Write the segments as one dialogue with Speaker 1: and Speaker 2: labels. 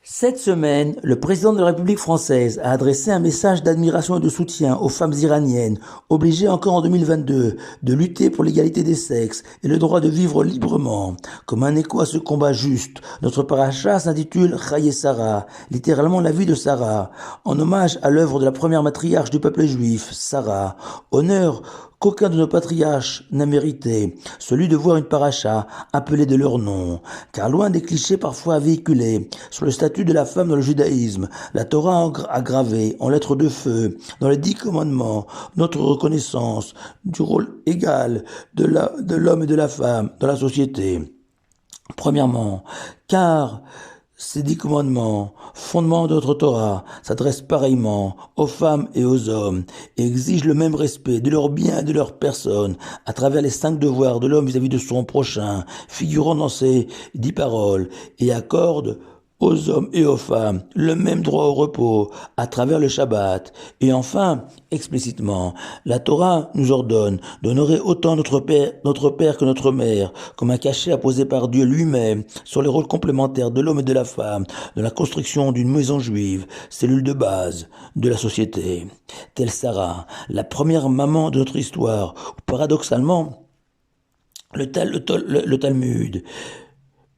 Speaker 1: Cette semaine, le président de la République française a adressé un message d'admiration et de soutien aux femmes iraniennes, obligées encore en 2022 de lutter pour l'égalité des sexes et le droit de vivre librement. Comme un écho à ce combat juste, notre paracha s'intitule Chaye Sarah, littéralement la vie de Sarah, en hommage à l'œuvre de la première matriarche du peuple juif, Sarah, honneur qu'aucun de nos patriarches n'a mérité, celui de voir une paracha appelée de leur nom. Car loin des clichés parfois véhiculés sur le statut de la femme dans le judaïsme, la Torah a gravé en lettres de feu, dans les 10 commandements, notre reconnaissance du rôle égal de l'homme et de la femme dans la société. Premièrement, car ces 10 commandements, fondements de notre Torah, s'adressent pareillement aux femmes et aux hommes et exigent le même respect de leurs biens et de leur personne à travers les 5 devoirs de l'homme vis-à-vis de son prochain, figurant dans ces 10 paroles, et accordent aux hommes et aux femmes le même droit au repos à travers le Shabbat. Et enfin, explicitement, la Torah nous ordonne d'honorer autant notre père que notre mère, comme un cachet apposé par Dieu lui-même sur les rôles complémentaires de l'homme et de la femme dans la construction d'une maison juive, cellule de base de la société. Telle Sarah, la première maman de notre histoire, où paradoxalement, le Talmud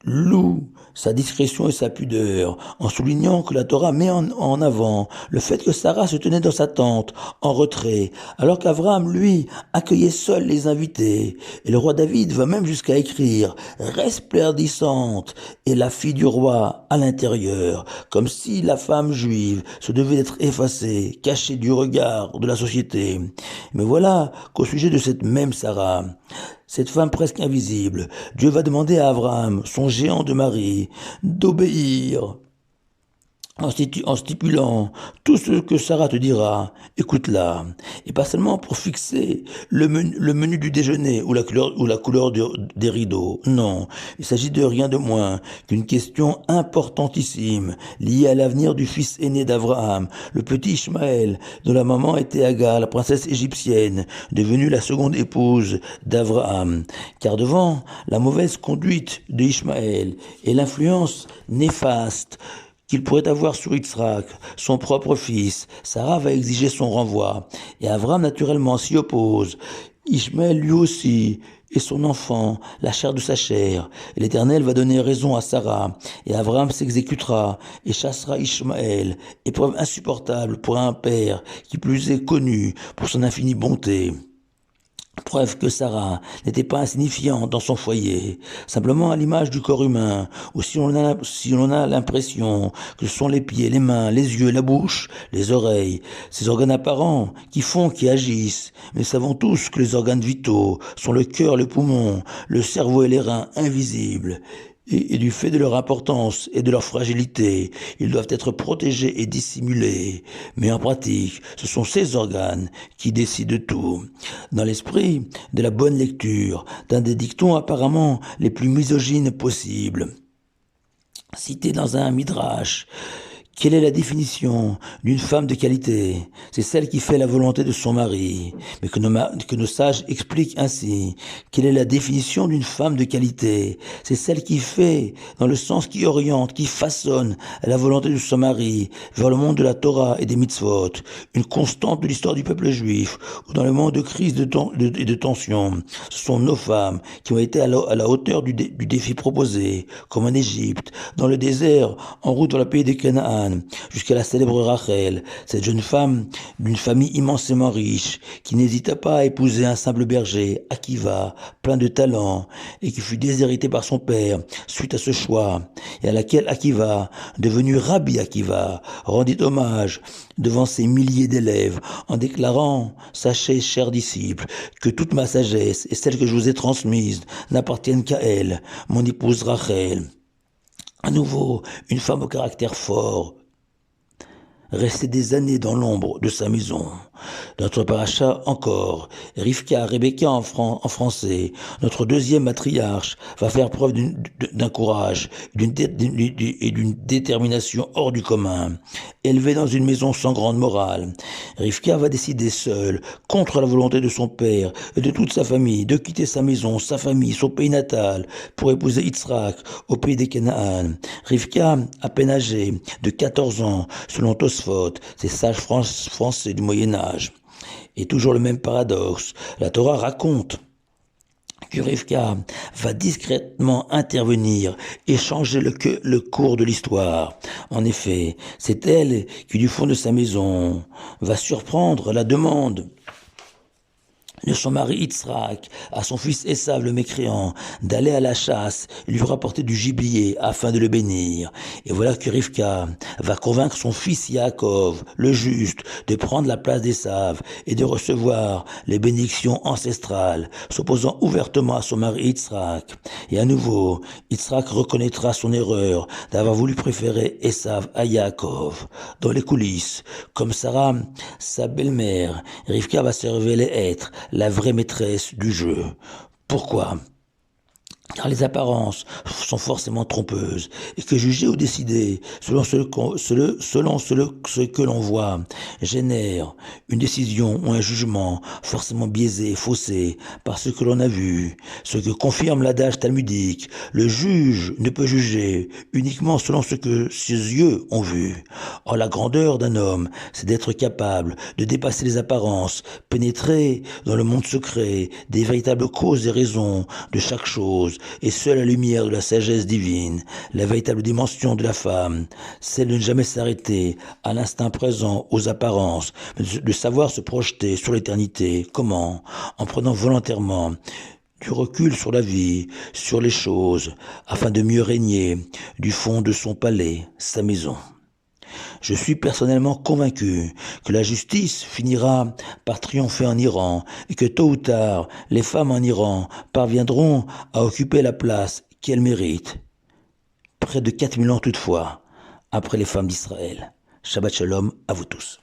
Speaker 1: loue sa discrétion et sa pudeur, en soulignant que la Torah met en avant le fait que Sarah se tenait dans sa tente, en retrait, alors qu'Abraham, lui, accueillait seul les invités. Et le roi David va même jusqu'à écrire « resplendissante » et la fille du roi à l'intérieur, comme si la femme juive se devait d'être effacée, cachée du regard de la société. Mais voilà qu'au sujet de cette même Sarah, cette femme presque invisible, Dieu va demander à Abraham, son géant de mari, d'obéir en stipulant tout ce que Sarah te dira, écoute-la, et pas seulement pour fixer le menu du déjeuner ou la couleur des rideaux. Non, il s'agit de rien de moins qu'une question importantissime liée à l'avenir du fils aîné d'Abraham, le petit Ishmaël, dont la maman était Agar, la princesse égyptienne, devenue la seconde épouse d'Abraham. Car devant la mauvaise conduite de Ishmaël et l'influence néfaste qu'il pourrait avoir sur Yitzhak, son propre fils, Sarah va exiger son renvoi, et Abraham naturellement s'y oppose. Ishmaël lui aussi, et son enfant, la chair de sa chair. Et l'Éternel va donner raison à Sarah, et Abraham s'exécutera, et chassera Ishmaël, épreuve insupportable pour un père qui plus est connu pour son infinie bonté. Preuve que Sarah n'était pas insignifiante dans son foyer, simplement à l'image du corps humain, où si on a l'impression que ce sont les pieds, les mains, les yeux, la bouche, les oreilles, ces organes apparents qui font, qui agissent. Mais nous savons tous que les organes vitaux sont le cœur, le poumon, le cerveau et les reins invisibles. Et du fait de leur importance et de leur fragilité, ils doivent être protégés et dissimulés. Mais en pratique, ce sont ces organes qui décident de tout. Dans l'esprit de la bonne lecture, d'un des dictons apparemment les plus misogynes possibles, cité dans un midrash, quelle est la définition d'une femme de qualité? C'est celle qui fait la volonté de son mari. Mais que nos sages expliquent ainsi. Quelle est la définition d'une femme de qualité? C'est celle qui fait, dans le sens qui oriente, qui façonne la volonté de son mari vers le monde de la Torah et des mitzvot. Une constante de l'histoire du peuple juif, ou dans le moment de crise et de tension. Ce sont nos femmes qui ont été à la hauteur du défi proposé, comme en Égypte, dans le désert, en route vers le pays de Canaan, jusqu'à la célèbre Rachel, cette jeune femme d'une famille immensément riche, qui n'hésita pas à épouser un simple berger, Akiva, plein de talent, et qui fut déshérité par son père suite à ce choix, et à laquelle Akiva, devenu Rabbi Akiva, rendit hommage devant ses milliers d'élèves, en déclarant, sachez, chers disciples, que toute ma sagesse et celle que je vous ai transmise n'appartiennent qu'à elle, mon épouse Rachel. À nouveau, une femme au caractère fort, rester des années dans l'ombre de sa maison. Notre paracha encore, Rivka, Rebecca en français, notre deuxième matriarche, va faire preuve d'un courage et d'une détermination hors du commun. Élevée dans une maison sans grande morale, Rivka va décider seule, contre la volonté de son père et de toute sa famille, de quitter sa maison, sa famille, son pays natal, pour épouser Yitzhak au pays des Canaan. Rivka, à peine âgée, de 14 ans, selon Tosfot, ces sages français du Moyen-Âge. Et toujours le même paradoxe, la Torah raconte que Rivka va discrètement intervenir et changer le cours de l'histoire. En effet, c'est elle qui, du fond de sa maison, va surprendre la demande de son mari Yitzhak à son fils Esav le mécréant d'aller à la chasse et lui rapporter du gibier afin de le bénir. Et voilà que Rivka va convaincre son fils Yaakov, le juste, de prendre la place d'Esav et de recevoir les bénédictions ancestrales, s'opposant ouvertement à son mari Yitzhak. Et à nouveau, Yitzhak reconnaîtra son erreur d'avoir voulu préférer Esav à Yaakov. Dans les coulisses, comme Sarah, sa belle-mère, Rivka va se révéler être la vraie maîtresse du jeu. Pourquoi ? Car les apparences sont forcément trompeuses et que juger ou décider selon ce que l'on voit génère une décision ou un jugement forcément biaisé, faussé par ce que l'on a vu, ce que confirme l'adage talmudique. Le juge ne peut juger uniquement selon ce que ses yeux ont vu. Or, la grandeur d'un homme, c'est d'être capable de dépasser les apparences, pénétrer dans le monde secret des véritables causes et raisons de chaque chose, et seule la lumière de la sagesse divine, la véritable dimension de la femme, celle de ne jamais s'arrêter à l'instant présent aux apparences, mais de savoir se projeter sur l'éternité. Comment ? En prenant volontairement du recul sur la vie, sur les choses, afin de mieux régner du fond de son palais, sa maison. Je suis personnellement convaincu que la justice finira par triompher en Iran et que tôt ou tard, les femmes en Iran parviendront à occuper la place qu'elles méritent. Près de 4000 ans toutefois, après les femmes d'Israël. Shabbat Shalom à vous tous.